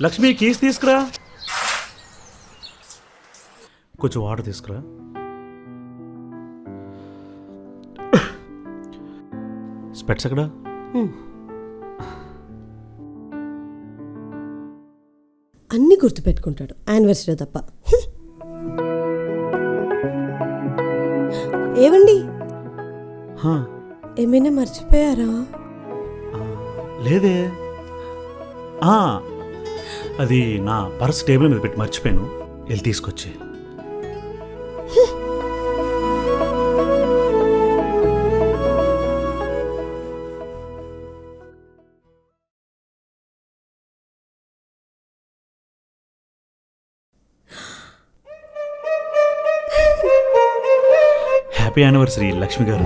Lakshmi keys తీసుకురా. కొంచెం water తీసుకురా. స్పెట్స్ ఎక్కడా? అన్నీ గుర్తుపెట్టుకుంటాడు యానివర్సరీ తప్ప. ఏవండి, ఏమైనా మర్చిపోయారా? లేదే. అది నా పర్స్ టేబుల్ మీద పెట్టి మర్చిపోయాను. వెళ్ళి తీసుకొచ్చి. హ్యాపీ యానివర్సరీ లక్ష్మి గారు.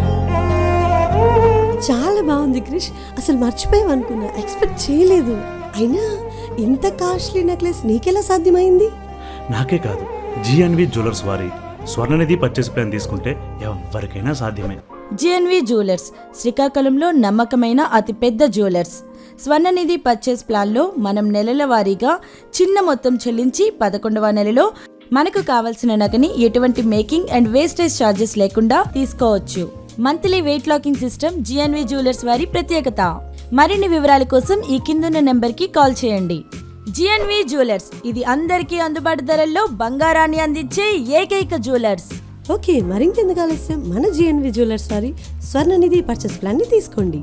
చాలా బాగుంది క్రిష్. అసలు మర్చిపోయావనుకున్నా, ఎక్స్పెక్ట్ చేయలేదు. అయినా ఇంత కాస్ట్లీ నెక్లెస్ నీకెలా సాధ్యమైంది? నాకే కాదు, జిఎన్వి జ్యువెలర్స్ వారి స్వర్ణనిధి పర్చేస్ ప్లాన్ తీసుకుంటే ఎవరికైనా సాధ్యమే. జిఎన్వి జ్యువెలర్స్ శ్రీకాకుళంలో నమ్మకమైన అతిపెద్ద జ్యువెలర్స్. స్వర్ణనిధి పర్చేస్ ప్లాన్లో మనం నెలల వారీగా చిన్న మొత్తం చెల్లించి 11వ నెలలో మనకు కావలసిన నగని ఎటువంటి మేకింగ్ అండ్ వేస్టేజ్ ఛార్జెస్ లేకుండా తీసుకోవచ్చు. Monthly weight locking system GNV jewellers వారి ప్రత్యేకత. మరిన్ని వివరాల కోసం ఈ కిందున్న నెంబర్కి కాల్ చేయండి. జిఎన్వి జ్యువెలర్స్, ఇది అందరికీ అందుబాటు ధరల్లో బంగారాన్ని అందించే ఏకైక జ్యువెలర్స్. ఓకే, మరింకెందుకు ఆలస్యం, మన జిఎన్వి జ్యువెలర్స్ వారి స్వర్ణనిధి పర్చేస్ ప్లాన్ ని తీసుకోండి.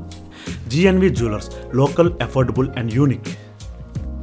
GNV jewellers, local, affordable and unique.